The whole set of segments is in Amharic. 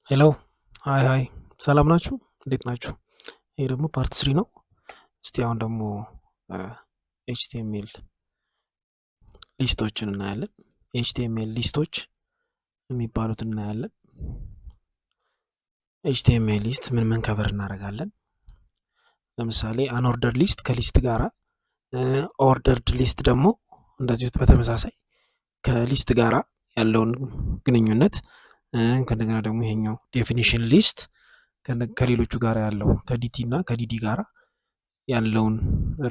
ሄሎ ሃይ ሰላም ናችሁ? እንዴት ናችሁ? ይሄ ደግሞ ፓርት 3 ነው። እስቲ አሁን ደግሞ ኤችቲኤምኤል ሊስቶችን እናያለን። ኤችቲኤምኤል ሊስቶች የሚባሉት እናያለን። ኤችቲኤምኤል ሊስት ምን ከቨር እናደርጋለን? ለምሳሌ አንኦርደርድ ሊስት ከሊስት ጋራ፣ ኦርደርድ ሊስት ደግሞ እንደዚሁ በተመሳሳይ ከሊስት ጋራ ያለውን ግንኙነት ከእንደገና ደግሞ ይሄኛው ዴፊኒሽን ሊስት ከሌሎቹ ጋር ያለው ከዲቲ እና ከዲዲ ጋር ያለውን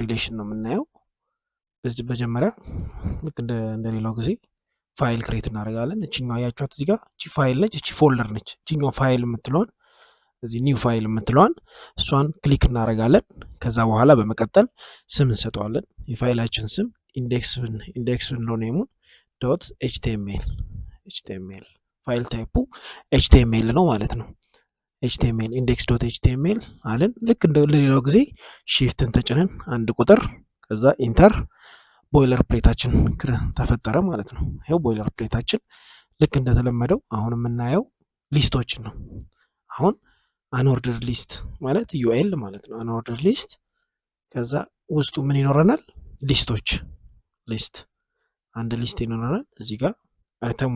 ሪሌሽን ነው የምናየው። በዚህ መጀመሪያ ልክ እንደሌላው ጊዜ ፋይል ክሬት እናደርጋለን። እቺኛው አያችኋት እዚህ ጋር እቺ ፋይል ነች፣ እቺ ፎልደር ነች። እቺኛው ፋይል የምትለዋን እዚህ ኒው ፋይል የምትለዋን እሷን ክሊክ እናደርጋለን። ከዛ በኋላ በመቀጠል ስም እንሰጠዋለን። የፋይላችን ስም ኢንዴክስ ብንለው ኔሙን ዶት ኤችቲኤምኤል ፋይል ታይፑ ኤችቲኤምኤል ነው ማለት ነው። ኤችቲኤምኤል ኢንዴክስ ዶት ኤችቲኤምኤል አለን። ልክ እንደሌላው ጊዜ ሺፍትን ተጭነን አንድ ቁጥር ከዛ ኢንተር ቦይለር ፕሌታችን ተፈጠረ ማለት ነው። ይኸው ቦይለር ፕሌታችን ልክ እንደተለመደው አሁን የምናየው ሊስቶችን ነው። አሁን አንኦርደርድ ሊስት ማለት ዩኤል ማለት ነው። አንኦርደርድ ሊስት ከዛ ውስጡ ምን ይኖረናል? ሊስቶች ሊስት አንድ ሊስት ይኖረናል። እዚህ ጋር አይተም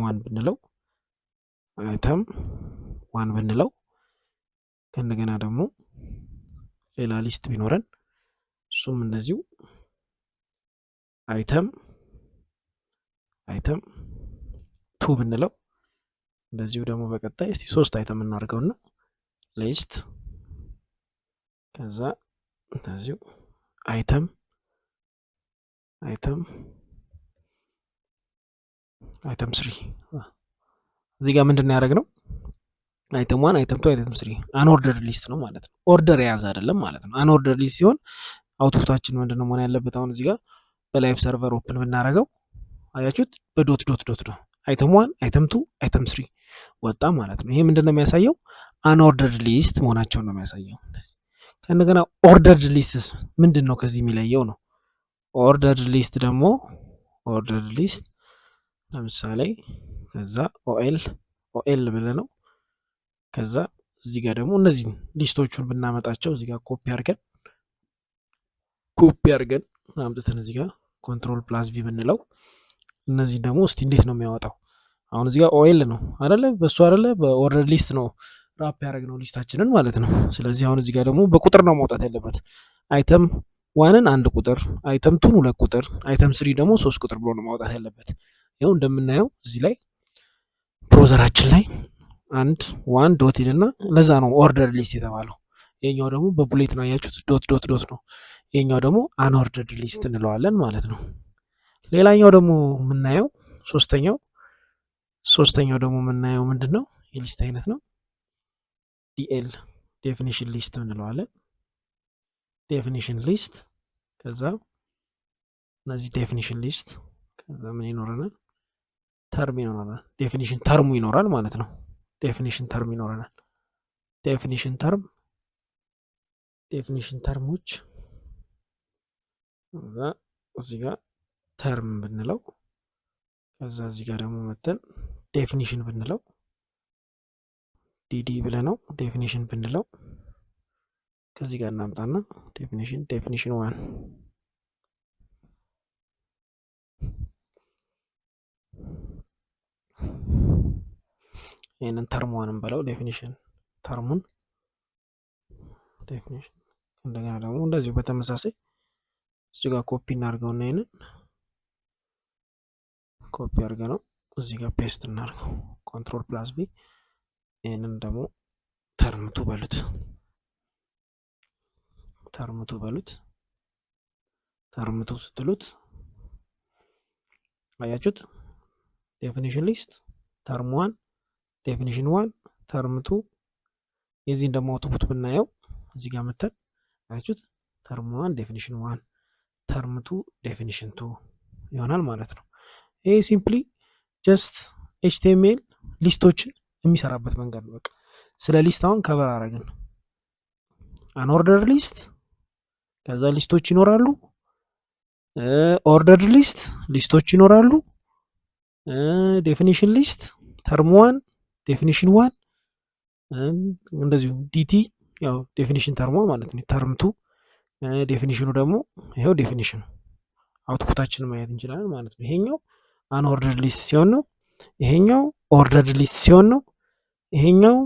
ዋን ብንለው ከእንደገና ደግሞ ሌላ ሊስት ቢኖረን እሱም እንደዚሁ አይተም ቱ ብንለው እንደዚሁ ደግሞ በቀጣይ እስቲ 3 አይተም እናድርገውና ሊስት ከዛ እንደዚሁ አይተም ስሪ እዚህ ጋር ምንድን ነው ያደረግነው? አይተም 1 አይተም 2 አይተም 3 አንኦርደርድ ሊስት ነው ማለት ነው። ኦርደር የያዘ አይደለም ማለት ነው። አንኦርደርድ ሊስት ሲሆን አውትፑታችን ምንድነው መሆን ያለበት? አሁን እዚህ ጋር በላይቭ ሰርቨር ኦፕን ብናደርገው አያችሁት በዶት ዶት ዶት ነው። አይተም 1 አይተም 2 አይተም 3 ወጣ ማለት ነው። ይሄ ምንድነው የሚያሳየው? አንኦርደርድ ሊስት መሆናቸውን ነው የሚያሳየው። ከእንደገና ኦርደርድ ሊስትስ ምንድን ነው ከዚህ የሚለየው ነው። ኦርደርድ ሊስት ደግሞ ኦርደርድ ሊስት ለምሳሌ ከዛ ኦኤል ብለህ ነው ከዛ እዚህ ጋር ደግሞ እነዚህ ሊስቶቹን ብናመጣቸው እዚህ ጋር ኮፒ አድርገን አምጥተን እዚህ ጋር ኮንትሮል ፕላስ ቪ ብንለው እነዚህ ደግሞ እስቲ እንዴት ነው የሚያወጣው? አሁን እዚህ ጋር ኦኤል ነው አይደለ? በሱ አይደለ? በኦርደር ሊስት ነው ራፕ ያደረግነው ሊስታችንን ማለት ነው። ስለዚህ አሁን እዚህ ጋር ደግሞ በቁጥር ነው ማውጣት ያለበት። አይተም ዋንን 1 ቁጥር፣ አይተም ቱን 2 ቁጥር፣ አይተም 3 ደግሞ 3 ቁጥር ብሎ ነው ማውጣት ያለበት። ይኸው እንደምናየው እዚህ ላይ ብሮዘራችን ላይ 1 ዶት ይልና ለዛ ነው ኦርደር ሊስት የተባለው። ይሄኛው ደግሞ በቡሌት ነው ያያችሁት፣ ዶት ዶት ዶት ነው። ይሄኛው ደግሞ አንኦርደርድ ሊስት እንለዋለን ማለት ነው። ሌላኛው ደግሞ የምናየው ሶስተኛው ደግሞ የምናየው ምንድነው? የሊስት አይነት ነው። ዲኤል ዴፊኒሽን ሊስት እንለዋለን። ዴፊኒሽን ሊስት ከዛ እነዚህ ዴፊኒሽን ሊስት ከዛ ምን ይኖረናል? ተርም ይኖረናል። ዴፊኒሽን ተርሙ ይኖራል ማለት ነው። ዴፊኒሽን ተርም ይኖረናል። ዴፊኒሽን ተርሞች እዚህ ጋር ተርም ብንለው ከዛ እዚህ ጋር ደግሞ መተን ዴፊኒሽን ብንለው ዲዲ ብለነው ዴፊኒሽን ብንለው ከዚህ ጋር እናምጣና ዴፊኒሽን ዋን ይህንን ተርም ዋንም ብለው ዴፊኒሽን ተርሙን ዴፊኒሽን እንደገና ደግሞ እንደዚሁ በተመሳሳይ እዚህ ጋር ኮፒ እናድርገውና ይሄንን ኮፒ አድርገነው እዚህ ጋር ፔስት እናድርገው ኮንትሮል ፕላስ ቢ ይሄንን ደግሞ ተርምቱ በሉት ተርምቱ ስትሉት አያችሁት? ዴፊኒሽን ሊስት ተርም 1 ዴፊኒሽን 1 ተርምቱ የዚህን ደግሞ አውትፑት ብናየው እዚህ ጋር መተን አያችሁት? ተርም 1 ዴፊኒሽን 1 ተርም 2 ዴፊኒሽን 2 ይሆናል ማለት ነው። ይሄ ሲምፕሊ ጀስት ኤችቲኤምኤል ሊስቶችን የሚሰራበት መንገድ ነው። በቃ ስለ ሊስት አሁን ከበር አረግን። አንኦርደርድ ሊስት ከዛ ሊስቶች ይኖራሉ። ኦርደርድ ሊስት ሊስቶች ይኖራሉ። ዴፊኒሽን ሊስት ተርም 1 ዴፊኒሽን 1 እንደዚሁ ዲቲ ያው ዴፊኒሽን ተርሟ ማለት ነው። ተርምቱ ዴፊኒሽኑ ደግሞ ይሄው ዴፊኒሽኑ አውትፑታችንን ማየት እንችላለን ማለት ነው። ይሄኛው አንኦርደርድ ሊስት ሲሆን ነው። ይሄኛው ኦርደርድ ሊስት ሲሆን ነው። ይሄኛው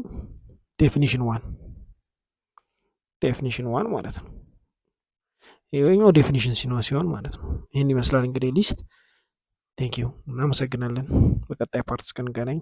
ዴፊኒሽን ዋን ማለት ነው። ይሄኛው ዴፊኒሽን ሲሆን ማለት ነው። ይህን ይመስላል እንግዲህ ሊስት። ቴንክ ዩ እናመሰግናለን። በቀጣይ ፓርት እስክንገናኝ